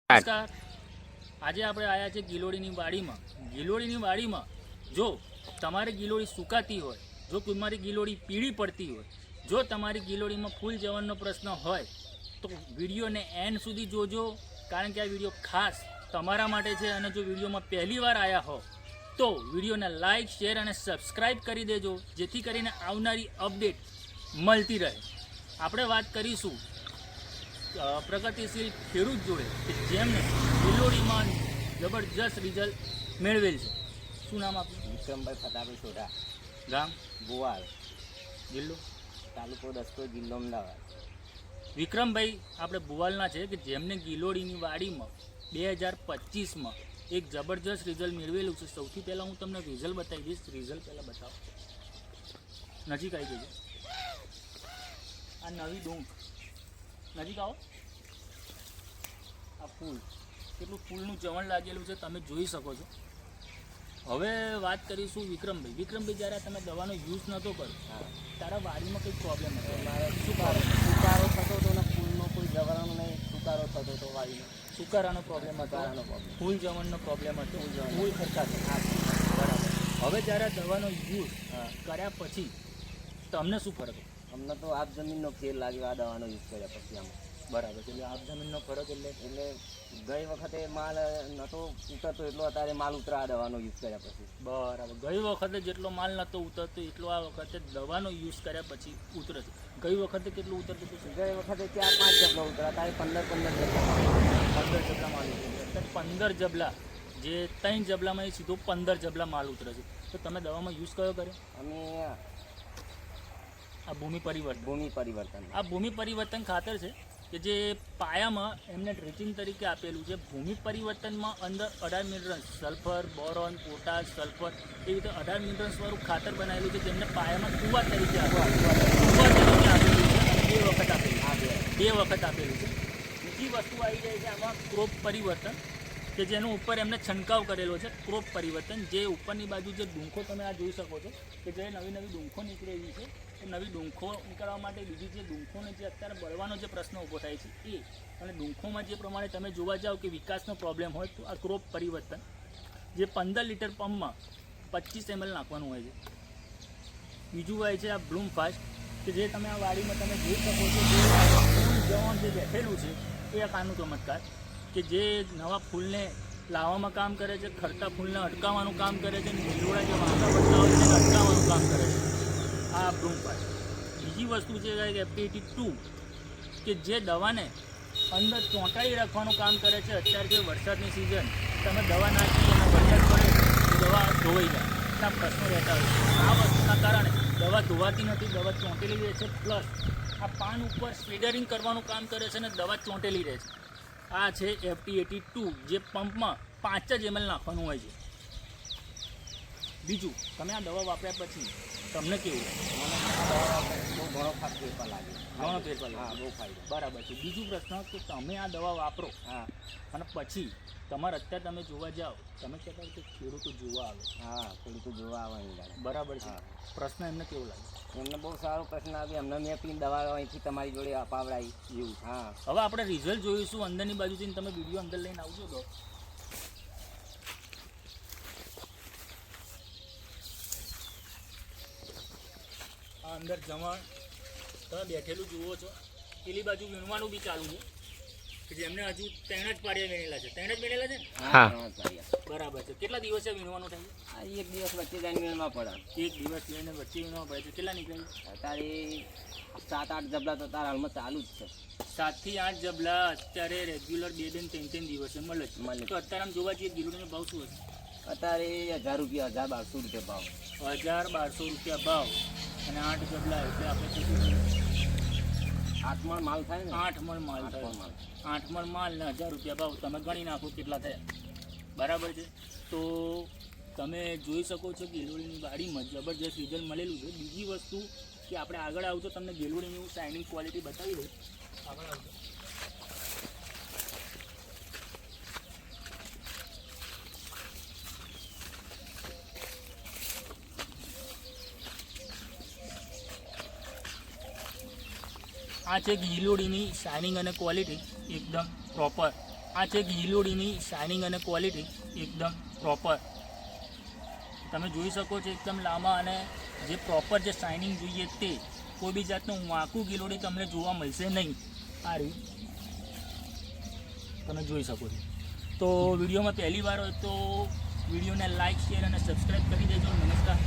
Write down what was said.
નમસ્કાર. આજે આપણે આવ્યા છે ગિલોડીની વાડીમાં. જો તમારી ગિલોડી સુકાતી હોય, જો તમારી ગિલોડી પીળી પડતી હોય, જો તમારી ગિલોડીમાં ફૂલ જવાનો પ્રશ્ન હોય તો વિડીયોને એન્ડ સુધી જોજો, કારણ કે આ વિડીયો ખાસ તમારા માટે છે. અને જો વિડીયોમાં પહેલી વાર આવ્યા હો તો વિડીયોને લાઇક, શેર અને સબસ્ક્રાઈબ કરી દેજો, જેથી કરીને આવનારી અપડેટ મળતી રહે. આપણે વાત કરીશું પ્રગતિશીલ ખેડૂત જોડે કે જેમને ગિલોડીમાં જબરજસ્ત રિઝલ્ટ મેળવેલ છે. શું નામ આપણું? વિક્રમભાઈ ફટાભાઈ સોઢા, ગામ ગોવાળ, જિલ્લો તાલુકો દસકો, જિલ્લો અમદાવાદ. વિક્રમભાઈ આપણે ભુવાલના છે કે જેમને ગિલોડીની વાડીમાં 2025માં એક જબરજસ્ત રિઝલ્ટ મેળવેલું છે. સૌથી પહેલાં હું તમને રિઝલ્ટ બતાવી દઈશ. રિઝલ્ટ પહેલાં બતાવો, નજીક આવી જજો. આ નવી ડુંક નજીક આવો. આ ફૂલ, કેટલું ફૂલનું ચવણ લાગેલું છે તમે જોઈ શકો છો. હવે વાત કરીશું વિક્રમભાઈ. જ્યારે તમે દવાનો યુઝ નહોતો કર્યો, તારા વાડીમાં કંઈક પ્રોબ્લેમ હતો? મારે સુકારો થતો હતો ને ફૂલનો કોઈ જવાનો નહીં, સુકારો થતો હતો વાડીમાં. સુકારાનો પ્રોબ્લેમ હતો, સુકારાનો પ્રોબ્લેમ, ફૂલ જવણનો પ્રોબ્લેમ હતો, ફૂલ ખર્ચા થતા. બરાબર. હવે જ્યારે દવાનો યુઝ કર્યા પછી તમને શું ફરક? અમને તો આપ જમીનનો ફેર લાગ્યો આ દવાનો યુઝ કર્યા પછી આમાં. બરાબર. એટલે આપ જમીનનો ફરક એટલે ગઈ વખતે માલ નહોતો ઉતરતો એટલો અત્યારે માલ ઉતરા આ દવાનો યુઝ કર્યા પછી. બરાબર. ગઈ વખતે જેટલો માલ નહોતો ઉતરતો એટલો આ વખતે દવાનો યુઝ કર્યા પછી ઉતરે છે. ગઈ વખતે કેટલું ઉતરતું હતું? ગઈ વખતે 4-5 જબલા ઉતરા, અત્યારે 15 જબલા માલ ઉતરે. અત્યારે 15 જબલા, જે 3 જબલામાં સીધો 15 જબલા માલ ઉતરે છે. તો તમે દવામાં યુઝ કયો કર્યો? અમે આ ભૂમિ પરિવર્તન. આ ભૂમિ પરિવર્તન ખાતર છે કે જે પાયામાં એમને ડ્રેચિંગ તરીકે આપેલું છે. ભૂમિ પરિવર્તનમાં અંદર 18 minerals, sulphur, boron, potash, sulphur, એ રીતે 18 મિનરલ્સવાળું ખાતર બનાવેલું છે, જેમને પાયામાં કુવા તરીકે આપેલું છે. 2 વખત આપેલું છે. બીજી વસ્તુ આવી જાય છે આમાં ક્રોપ પરિવર્તન, કે જેનું ઉપર એમને છંટકાવ કરેલો છે. ક્રોપ પરિવર્તન, જે ઉપરની બાજુ જે ડુંખો તમે આ જોઈ શકો છો કે જે નવી ડુંખો નીકળેલી છે, એ નવી ડુંખો નીકળવા માટે બીજી જે ડુંખોને જે અત્યારે બળવાનો જે પ્રશ્ન ઊભો થાય છે એ, અને ડુંખોમાં જે પ્રમાણે તમે જોવા જાઓ કે વિકાસનો પ્રોબ્લેમ હોય તો આ ક્રોપ પરિવર્તન, જે 15 લીટર પંપમાં 25 ml નાખવાનું હોય છે. બીજું હોય છે આ બ્લૂમ ફાસ્ટ, કે જે તમે આ વાડીમાં તમે જોઈ શકો છો, જે જવાન જે બેઠેલું છે એ એક આનું ચમત્કાર, કે જે નવા ફૂલને લાવવામાં કામ કરે છે, ખરતા ફૂલને અટકાવવાનું કામ કરે છે, અને લીલોડા જે વાંકા પડતા હોય તેને અટકાવવાનું કામ કરે છે આ બ્લૂમફાસ્ટ. બીજી વસ્તુ છે FT82, કે જે દવાને અંદર ચોંટાડી રાખવાનું કામ કરે છે. અત્યારે જે વરસાદની સિઝન, તમે દવા નાખી અને વરસાદ પડે તો દવા ધોવાઈ જાય, એટલા પ્રશ્નો રહેતા હોય છે. આ વસ્તુના કારણે દવા ધોવાતી નથી, દવા ચોંટેલી રહે છે. પ્લસ આ પાન ઉપર સ્પ્રેડરિંગ કરવાનું કામ કરે છે અને દવા ચોંટેલી રહે છે. આ છે FT82, જે પંપમાં 5 ml નાખવાનું હોય છે. બીજું, તમે આ દવા વાપર્યા પછી તમને કેવું? મને બહુ ઘણો ખાસ ફેરફાર લાગે. ઘણો ફેરફાર લાગે. હા, બહુ ફાયદો. બરાબર છે. બીજું પ્રશ્ન કે તમે આ દવા વાપરો અને પછી તમારે અત્યારે તમે જોવા જાઓ, તમે કહેતા હોય કે ખેડૂતો જોવા આવે. ખેડૂતો જોવા આવવાની. બરાબર છે. પ્રશ્ન એમને કેવો લાગે? એમને બહુ સારો પ્રશ્ન આવ્યો. એમને મેં પીને દવા અહીંથી તમારી જોડે અપાવડાવી એવું. હવે આપણે રિઝલ્ટ જોઈશું. અંદરની બાજુથી તમે વિડીયો અંદર લઈને આવજો તો. આ અંદર જમણ તમે બેઠેલું જુઓ છો. પેલી બાજુ વીણવાનું બી ચાલુ છે, કે જેમને હજુ 3 જ પાડિયા વીણેલા છે. 3 જ વીણેલા છે ને? બરાબર છે. કેટલા દિવસે વીણવાનું થાય? એક દિવસ વચ્ચે જઈને વીણવા પડે. એક દિવસ લઈને વચ્ચે વીણવા પડે છે. કેટલા નીકળે છે? અત્યારે 7-8 જબલા તો તારા હાલમાં ચાલુ જ છે. 7 થી 8 જબલા અત્યારે રેગ્યુલર 2 દિન 3 દિવસે મળે છે. તો અત્યારે આમ જોવા જઈએ ગિલોડીનો ભાવ શું હશે? અત્યારે 1000 રૂપિયા, 1200 રૂપિયા ભાવ. 1200 રૂપિયા ભાવ. અને 8 જબલા એટલે આપણે 8 મણ માલ થાય ને? 8 મણ માલ થાય. 8 મણ માલ ને 1000 રૂપિયા ભાવ. તમે ગણી નાખો કેટલા થયા. બરાબર છે. તો તમે જોઈ શકો છો ગિલોડીની વાડીમાં જબરજસ્ત રિઝલ્ટ મળેલું છે. બીજી વસ્તુ કે આપણે આગળ આવતો તમને ગિલોડીની શાઇનિંગ ક્વોલિટી બતાવી દઉં. આગળ આવતો આ છે ગિલોડીની શાઇનિંગ અને ક્વોલિટી એકદમ પ્રોપર. આ છે ગિલોડીની શાઇનિંગ અને ક્વોલિટી એકદમ પ્રોપર. તમે જોઈ શકો છો એકદમ લાંબા અને જે પ્રોપર જે શાઇનિંગ જોઈએ તે. કોઈ બી જાતનું વાંકું ગિલોડી તમને જોવા મળશે નહીં. આ રહ્યું તમે જોઈ શકો છો. તો વિડીયોમાં પહેલી વાર હોય તો વિડીયોને લાઇક શેર અને સબસ્ક્રાઈબ કરી દેજો. નમસ્કાર.